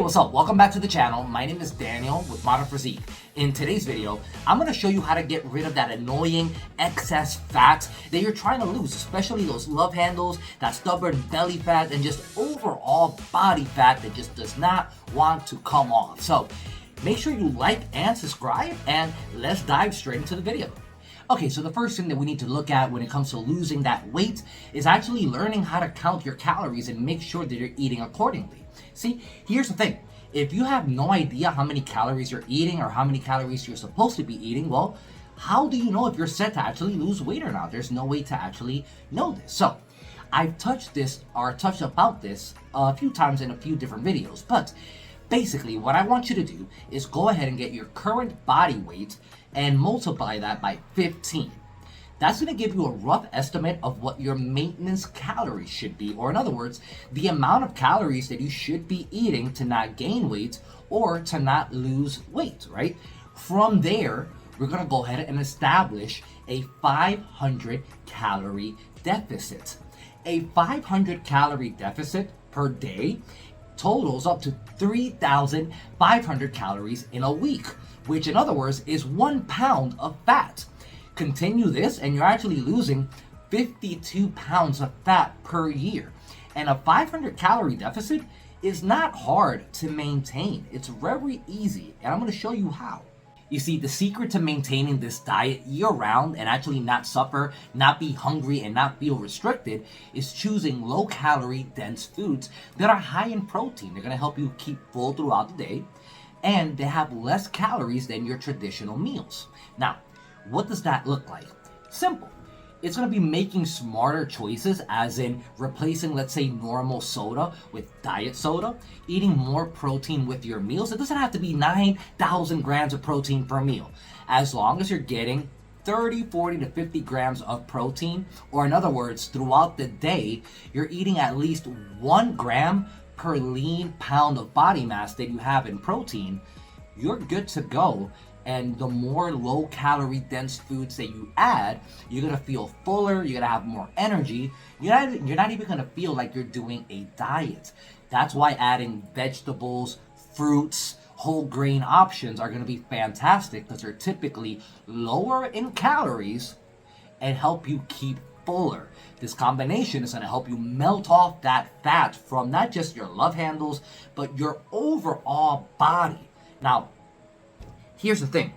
what's up? Welcome back to the channel. My name is Daniel with Modern Physique. In today's video, I'm going to show you how to get rid of that annoying excess fat that you're trying to lose, especially those love handles, that stubborn belly fat, and just overall body fat that just does not want to come off. So make sure you like and subscribe, and let's dive straight into the video. Okay, so the first thing that we need to look at when it comes to losing that weight is actually learning how to count your calories and make sure that you're eating accordingly. See, here's the thing. If you have no idea how many calories you're eating or how many calories you're supposed to be eating, well, how do you know if you're set to actually lose weight or not? There's no way to actually know this. So I've touched about this a few times in a few different videos, but basically what I want you to do is go ahead and get your current body weight and multiply that by 15. That's going to give you a rough estimate of what your maintenance calories should be, or in other words, the amount of calories that you should be eating to not gain weight or to not lose weight, right? From there, we're going to go ahead and establish a 500 calorie deficit. A 500 calorie deficit per day totals up to 3,500 calories in a week, which in other words is 1 pound of fat. Continue this and you're actually losing 52 pounds of fat per year. And a 500 calorie deficit is not hard to maintain. It's very easy, and I'm going to show you how. You see, the secret to maintaining this diet year-round and actually not suffer, not be hungry, and not feel restricted is choosing low-calorie, dense foods that are high in protein. They're going to help you keep full throughout the day, and they have less calories than your traditional meals. Now, what does that look like? Simple. It's going to be making smarter choices, as in replacing, let's say, normal soda with diet soda, eating more protein with your meals. It doesn't have to be 9,000 grams of protein per meal. As long as you're getting 30, 40 to 50 grams of protein, or in other words, throughout the day, you're eating at least 1 gram per lean pound of body mass that you have in protein, you're good to go. And the more low-calorie dense foods that you add, you're going to feel fuller, you're going to have more energy. You're not even going to feel like you're doing a diet. That's why adding vegetables, fruits, whole grain options are going to be fantastic, because they're typically lower in calories and help you keep fuller. This combination is going to help you melt off that fat from not just your love handles, but your overall body. Now, here's the thing.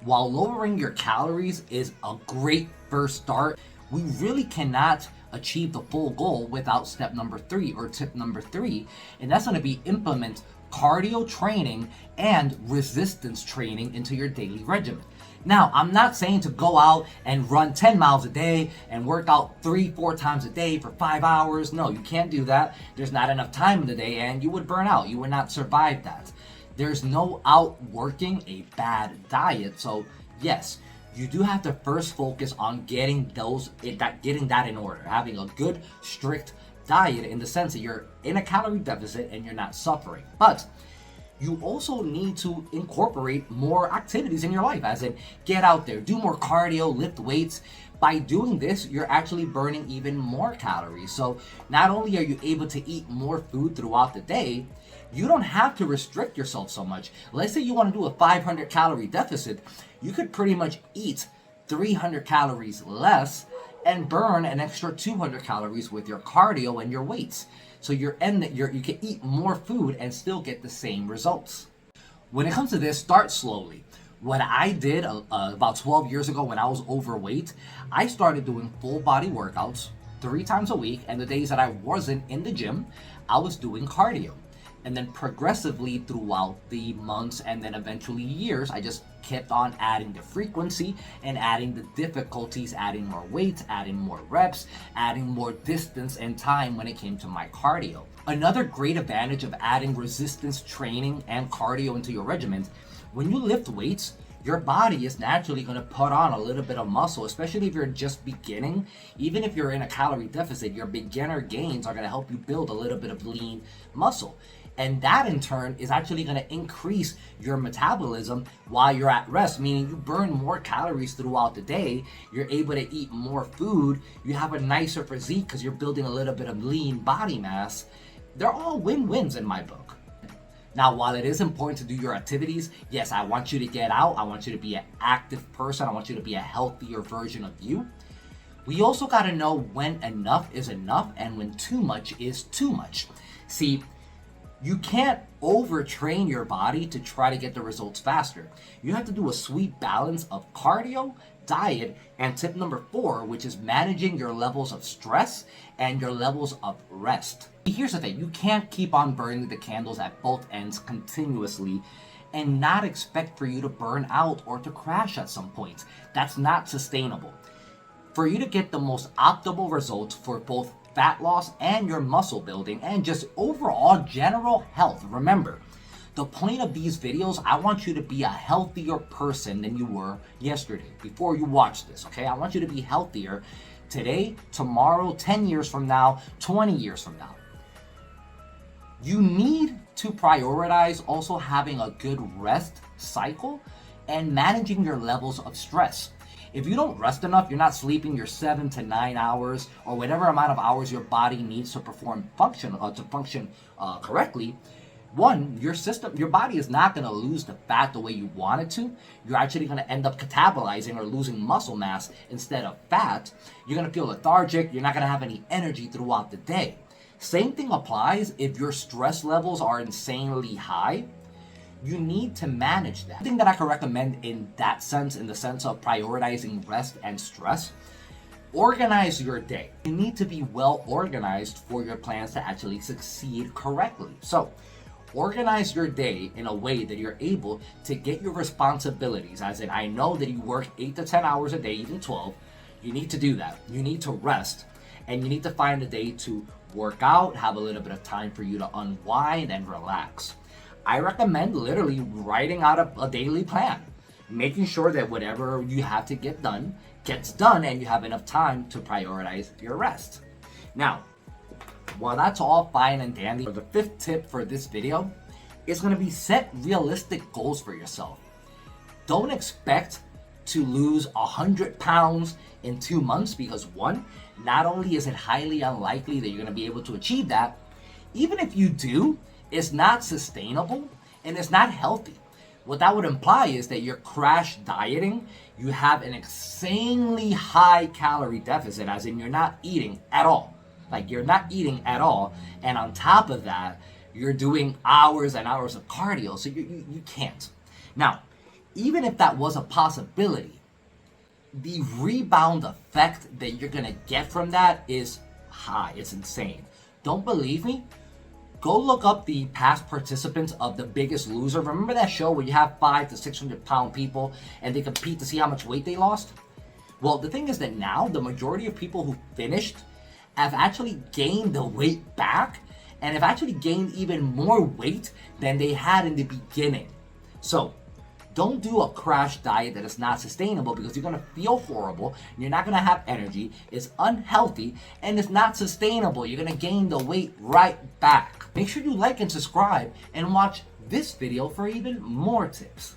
While lowering your calories is a great first start, we really cannot achieve the full goal without step number 3, or tip number 3, and that's going to be implement cardio training and resistance training into your daily regimen. Now, I'm not saying to go out and run 10 miles a day and work out 3-4 times a day for 5 hours. No, you can't do that. There's not enough time in the day, and you would burn out. You would not survive that. There's no outworking a bad diet. So yes, you do have to first focus on getting that in order, having a good strict diet in the sense that you're in a calorie deficit and you're not suffering. But you also need to incorporate more activities in your life, as in get out there, do more cardio, lift weights. By doing this, you're actually burning even more calories. So not only are you able to eat more food throughout the day, you don't have to restrict yourself so much. Let's say you want to do a 500 calorie deficit. You could pretty much eat 300 calories less and burn an extra 200 calories with your cardio and your weights. So you can eat more food and still get the same results. When it comes to this, start slowly. What I did about 12 years ago when I was overweight, I started doing full body workouts 3 times a week, and the days that I wasn't in the gym, I was doing cardio. And then progressively throughout the months and then eventually years, I just kept on adding the frequency and adding the difficulties, adding more weight, adding more reps, adding more distance and time when it came to my cardio. Another great advantage of adding resistance training and cardio into your regimen, when you lift weights, your body is naturally going to put on a little bit of muscle, especially if you're just beginning. Even if you're in a calorie deficit, your beginner gains are going to help you build a little bit of lean muscle. And that in turn is actually going to increase your metabolism while you're at rest, meaning you burn more calories throughout the day. You're able to eat more food. You have a nicer physique because you're building a little bit of lean body mass. They're all win-wins in my book. Now, while it is important to do your activities, yes, I want you to get out. I want you to be an active person. I want you to be a healthier version of you. We also got to know when enough is enough and when too much is too much. See, you can't overtrain your body to try to get the results faster. You have to do a sweet balance of cardio, diet, and tip number 4, which is managing your levels of stress and your levels of rest. Here's the thing, you can't keep on burning the candles at both ends continuously and not expect for you to burn out or to crash at some point. That's not sustainable. For you to get the most optimal results for both fat loss and your muscle building and just overall general health, remember, the point of these videos, I want you to be a healthier person than you were yesterday before you watch this, okay? I want you to be healthier today, tomorrow, 10 years from now, 20 years from now. You need to prioritize also having a good rest cycle and managing your levels of stress. If you don't rest enough, you're not sleeping your 7 to 9 hours or whatever amount of hours your body needs to function correctly. One, your body is not going to lose the fat the way you want it to. You're actually going to end up catabolizing or losing muscle mass instead of fat. You're going to feel lethargic. You're not going to have any energy throughout the day. Same thing applies if your stress levels are insanely high. You need to manage that. The thing that I can recommend in that sense, in the sense of prioritizing rest and stress, organize your day. You need to be well organized for your plans to actually succeed correctly. So, organize your day in a way that you're able to get your responsibilities. As in, I know that you work 8 to 10 hours a day, even 12. You need to do that. You need to rest. And you need to find a day to work out, have a little bit of time for you to unwind and relax. I recommend literally writing out a daily plan, making sure that whatever you have to get done gets done and you have enough time to prioritize your rest. Now, while that's all fine and dandy, the 5th tip for this video is going to be set realistic goals for yourself. Don't expect to lose 100 pounds in 2 months because one, not only is it highly unlikely that you're going to be able to achieve that, even if you do, it's not sustainable and it's not healthy. What that would imply is that you're crash dieting, you have an insanely high calorie deficit, as in you're not eating at all. Like you're not eating at all, and on top of that, you're doing hours and hours of cardio, so you can't. Now, even if that was a possibility, the rebound effect that you're gonna get from that is high, it's insane. Don't believe me? Go look up the past participants of The Biggest Loser. Remember that show where you have 500 to 600 pound people and they compete to see how much weight they lost? Well, the thing is that now the majority of people who finished have actually gained the weight back and have actually gained even more weight than they had in the beginning. So, don't do a crash diet that is not sustainable because you're gonna feel horrible, you're not gonna have energy, it's unhealthy, and it's not sustainable. You're gonna gain the weight right back. Make sure you like and subscribe and watch this video for even more tips.